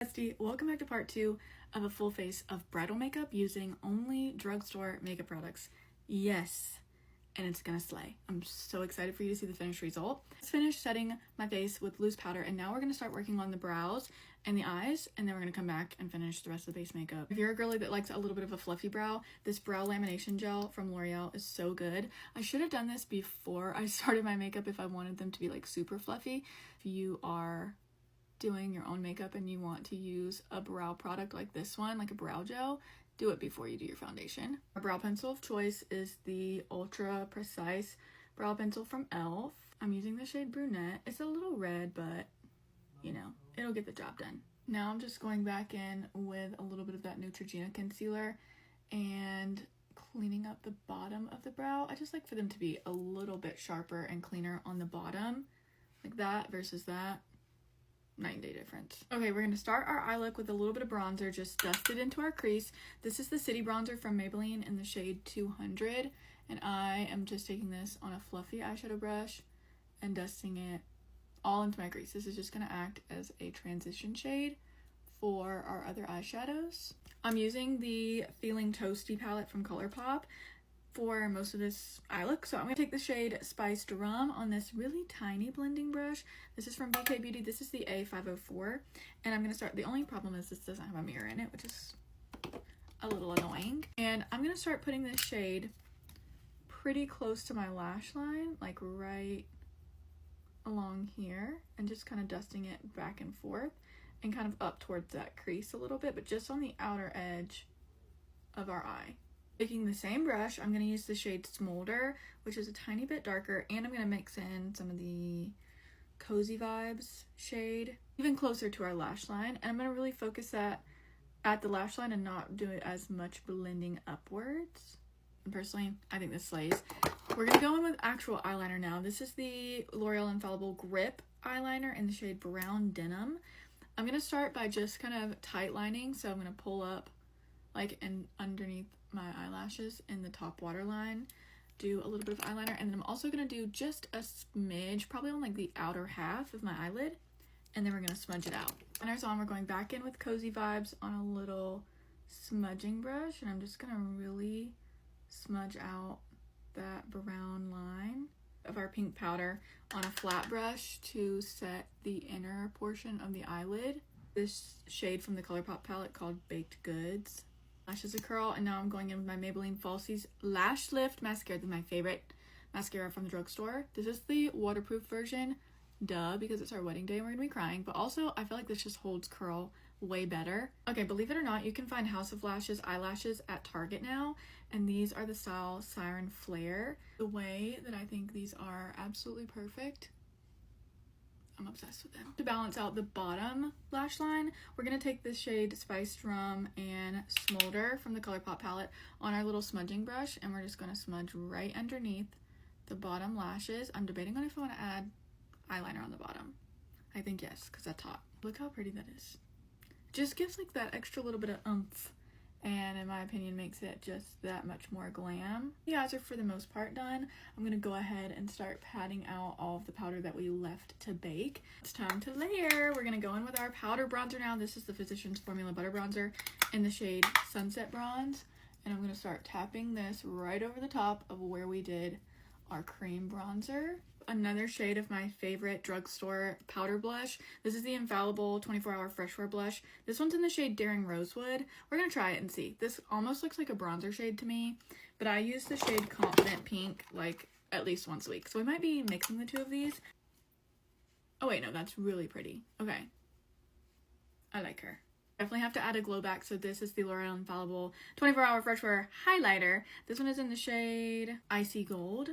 Bestie, welcome back to part 2 of a full face of bridal makeup using only drugstore makeup products. Yes, and it's gonna slay. I'm so excited for you to see the finished result. Let's finish setting my face with loose powder, and now we're gonna start working on the brows and the eyes, and then we're gonna come back and finish the rest of the base makeup. If you're a girly that likes a little bit of a fluffy brow, this brow lamination gel from L'Oreal is so good. I should have done this before I started my makeup if I wanted them to be like super fluffy. If you are doing your own makeup and you want to use a brow product like this one, like a brow gel, do it before you do your foundation. Our brow pencil of choice is the Ultra Precise brow pencil from e.l.f. I'm using the shade Brunette. It's a little red, but you know, it'll get the job done. Now I'm just going back in with a little bit of that Neutrogena concealer and cleaning up the bottom of the brow. I just like for them to be a little bit sharper and cleaner on the bottom, like that versus that. Night and day difference. Okay, we're gonna start our eye look with a little bit of bronzer, just dusted into our crease. This is the City Bronzer from Maybelline in the shade 200, and I am just taking this on a fluffy eyeshadow brush and dusting it all into my crease. This is just gonna act as a transition shade for our other eyeshadows. I'm using the Feeling Toasty palette from ColourPop for most of this eye look. So I'm gonna take the shade Spiced Rum on this really tiny blending brush. This is from BK Beauty. This is the A504, and I'm gonna start. The only problem is this doesn't have a mirror in it, which is a little annoying. And I'm gonna start putting this shade pretty close to my lash line, like right along here, and just kind of dusting it back and forth and kind of up towards that crease a little bit, but just on the outer edge of our eye. Taking the same brush, I'm going to use the shade Smolder, which is a tiny bit darker, and I'm going to mix in some of the Cozy Vibes shade, even closer to our lash line, and I'm going to really focus that at the lash line and not do it as much blending upwards. And personally, I think this slays. We're going to go in with actual eyeliner now. This is the L'Oreal Infallible Grip eyeliner in the shade Brown Denim. I'm going to start by just kind of tight lining, so I'm going to pull up like and underneath my eyelashes in the top waterline, do a little bit of eyeliner, and then I'm also going to do just a smidge, probably on like the outer half of my eyelid, and then we're going to smudge it out. And our on, we're going back in with Cozy Vibes on a little smudging brush, and I'm just going to really smudge out that brown line of our pink powder on a flat brush to set the inner portion of the eyelid. This shade from the ColourPop palette called Baked Goods. Lashes a curl, and now I'm going in with my Maybelline Falsies Lash Lift Mascara. This is my favorite mascara from the drugstore. This is the waterproof version, duh, because it's our wedding day and we're gonna be crying, but also I feel like this just holds curl way better. Okay, believe it or not, you can find House of Lashes eyelashes at Target now, and these are the style Siren Flare. The way that I think these are absolutely perfect, I'm obsessed with them. To balance out the bottom lash line, we're going to take this shade Spiced Rum and Smolder from the ColourPop palette on our little smudging brush, and we're just going to smudge right underneath the bottom lashes. I'm debating on if I want to add eyeliner on the bottom. I think yes, because that's hot. Look how pretty that is. Just gives like that extra little bit of oomph, and in my opinion makes it just that much more glam. The eyes are for the most part done. I'm gonna go ahead and start patting out all of the powder that we left to bake. It's time to layer. We're gonna go in with our powder bronzer now. This is the Physicians Formula Butter Bronzer in the shade Sunset Bronze, and I'm gonna start tapping this right over the top of where we did our cream bronzer. Another shade of my favorite drugstore powder blush. This is the Infallible 24-Hour Fresh Wear Blush. This one's in the shade Daring Rosewood. We're gonna try it and see. This almost looks like a bronzer shade to me, but I use the shade Confident Pink like at least once a week. So we might be mixing the two of these. Oh wait, no, that's really pretty. Okay. I like her. Definitely have to add a glow back, so this is the L'Oreal Infallible 24-Hour Fresh Wear Highlighter. This one is in the shade Icy Gold.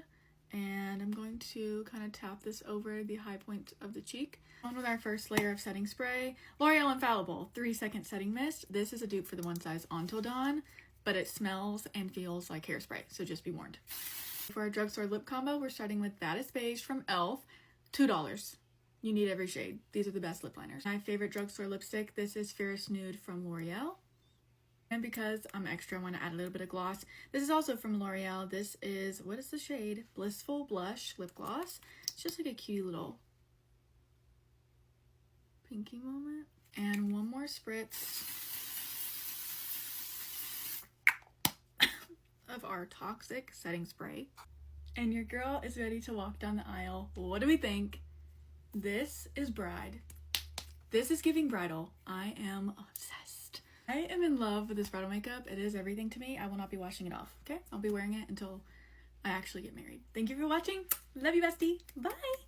And I'm going to kind of tap this over the high point of the cheek. On with our first layer of setting spray. L'Oreal Infallible 3-second setting mist. This is a dupe for the One Size Until Dawn, but it smells and feels like hairspray, so just be warned. For our drugstore lip combo, we're starting with That Is Beige from e.l.f. $2. You need every shade. These are the best lip liners. My favorite drugstore lipstick, this is Ferris Nude from L'Oreal. And because I'm extra, I want to add a little bit of gloss. This is also from L'Oreal. This is, what is the shade? Blissful Blush Lip Gloss. It's just like a cute little pinky moment. And one more spritz of our toxic setting spray. And your girl is ready to walk down the aisle. What do we think? This is Bride. This is giving bridal. I am obsessed. I am in love with this bridal makeup. It is everything to me. I will not be washing it off, okay? I'll be wearing it until I actually get married. Thank you for watching. Love you, bestie. Bye.